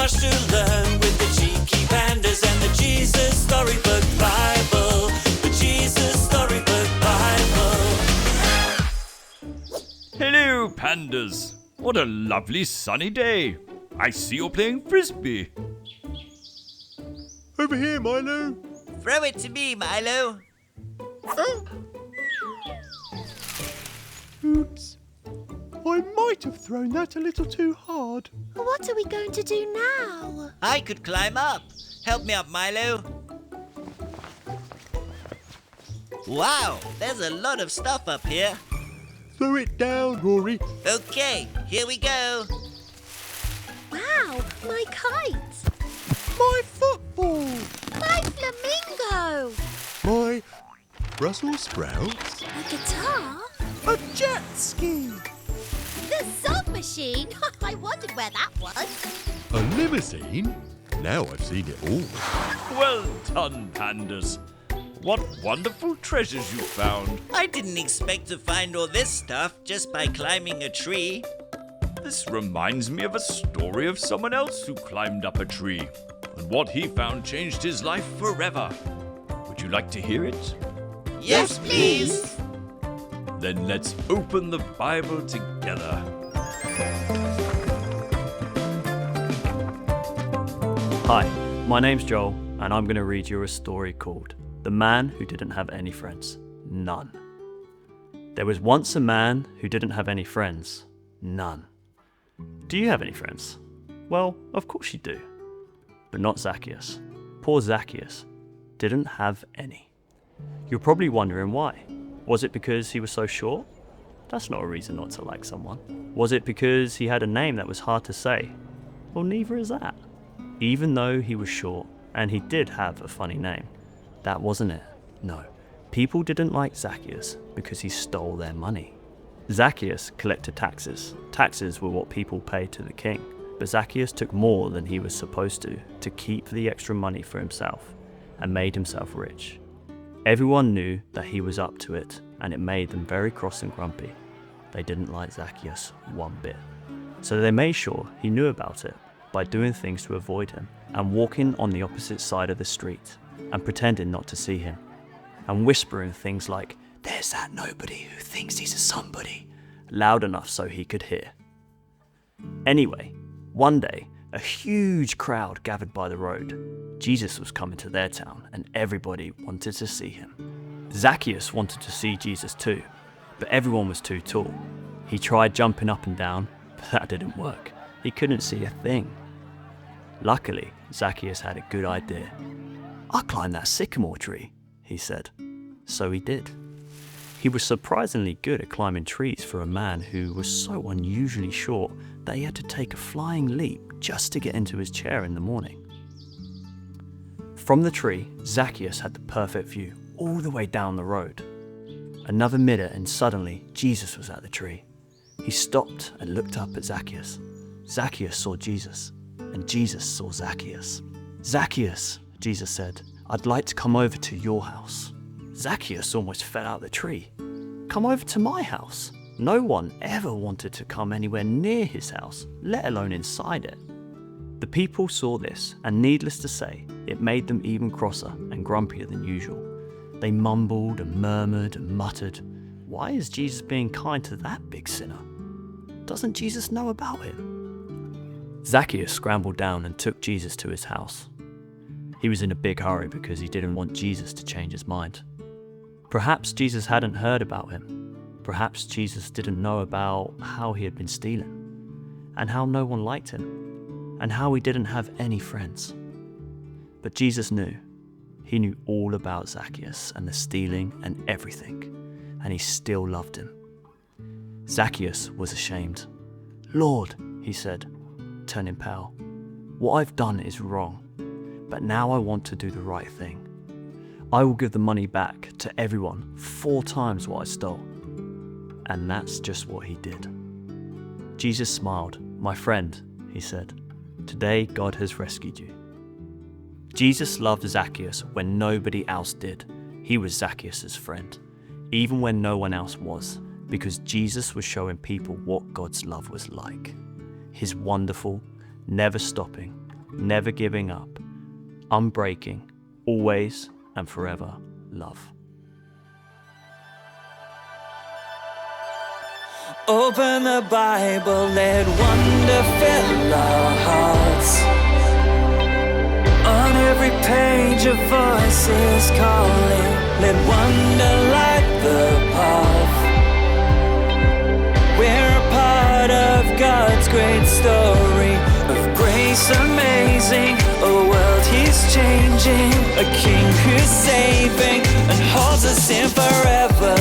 much to learn with the Cheeky Pandas and the Jesus Storybook Bible. The Jesus Storybook Bible. Hello, Pandas. What a lovely sunny day. I see you're playing Frisbee. Over here, Milo. Throw it to me, Milo. Oops. I might have thrown that a little too hard. What are we going to do now? I could climb up. Help me up, Milo. Wow, there's a lot of stuff up here. Throw it down, Rory. Okay, here we go. Wow, my kite. My football. My flamingo. My Brussels sprouts. A guitar. A jet ski. The song machine. I wondered where that was. A limousine. Now I've seen it all. Well done, Pandas. What wonderful treasures you found. I didn't expect to find all this stuff just by climbing a tree. This reminds me of a story of someone else who climbed up a tree, and what he found changed his life forever. Would you like to hear it? Yes, please. Then let's open the Bible together. Hi, my name's Joel, and I'm going to read you a story called The Man Who Didn't Have Any Friends. None. There was once a man who didn't have any friends. None. Do you have any friends? Well, of course you do. But not Zacchaeus. Poor Zacchaeus didn't have any. You're probably wondering why. Was it because he was so short? That's not a reason not to like someone. Was it because he had a name that was hard to say? Well, neither is that. Even though he was short, and he did have a funny name, that wasn't it. No, people didn't like Zacchaeus because he stole their money. Zacchaeus collected taxes. Taxes were what people paid to the king, but Zacchaeus took more than he was supposed to keep the extra money for himself, and made himself rich. Everyone knew that he was up to it, and it made them very cross and grumpy. They didn't like Zacchaeus one bit. So they made sure he knew about it by doing things to avoid him, and walking on the opposite side of the street, and pretending not to see him, and whispering things like, "There's that nobody who thinks he's a somebody," loud enough so he could hear. Anyway, one day, a huge crowd gathered by the road. Jesus was coming to their town, and everybody wanted to see him. Zacchaeus wanted to see Jesus too, but everyone was too tall. He tried jumping up and down, but that didn't work. He couldn't see a thing. Luckily, Zacchaeus had a good idea. "I'll climb that sycamore tree," he said. So he did. He was surprisingly good at climbing trees for a man who was so unusually short that he had to take a flying leap just to get into his chair in the morning. From the tree, Zacchaeus had the perfect view all the way down the road. Another minute and suddenly Jesus was at the tree. He stopped and looked up at Zacchaeus. Zacchaeus saw Jesus, and Jesus saw Zacchaeus. "Zacchaeus," Jesus said, "I'd like to come over to your house." Zacchaeus almost fell out of the tree. "Come over to my house." No one ever wanted to come anywhere near his house, let alone inside it. The people saw this, and needless to say, it made them even crosser and grumpier than usual. They mumbled and murmured and muttered, "Why is Jesus being kind to that big sinner? Doesn't Jesus know about him?" Zacchaeus scrambled down and took Jesus to his house. He was in a big hurry because he didn't want Jesus to change his mind. Perhaps Jesus hadn't heard about him. Perhaps Jesus didn't know about how he had been stealing, and how no one liked him, and how he didn't have any friends. But Jesus knew. He knew all about Zacchaeus and the stealing and everything, and he still loved him. Zacchaeus was ashamed. "Lord," he said, turning pale, "what I've done is wrong, but now I want to do the right thing. I will give the money back to everyone 4 times what I stole." And that's just what he did. Jesus smiled. "My friend," he said, "today God has rescued you." Jesus loved Zacchaeus when nobody else did. He was Zacchaeus' friend, even when no one else was, because Jesus was showing people what God's love was like. His wonderful, never stopping, never giving up, unbreaking, always and forever love. Open the Bible, let wonder fill our hearts. On every page a voice is calling, let wonder light the path. We're a part of God's great story of grace amazing, a world He's changing, a King who's saving and holds us in forever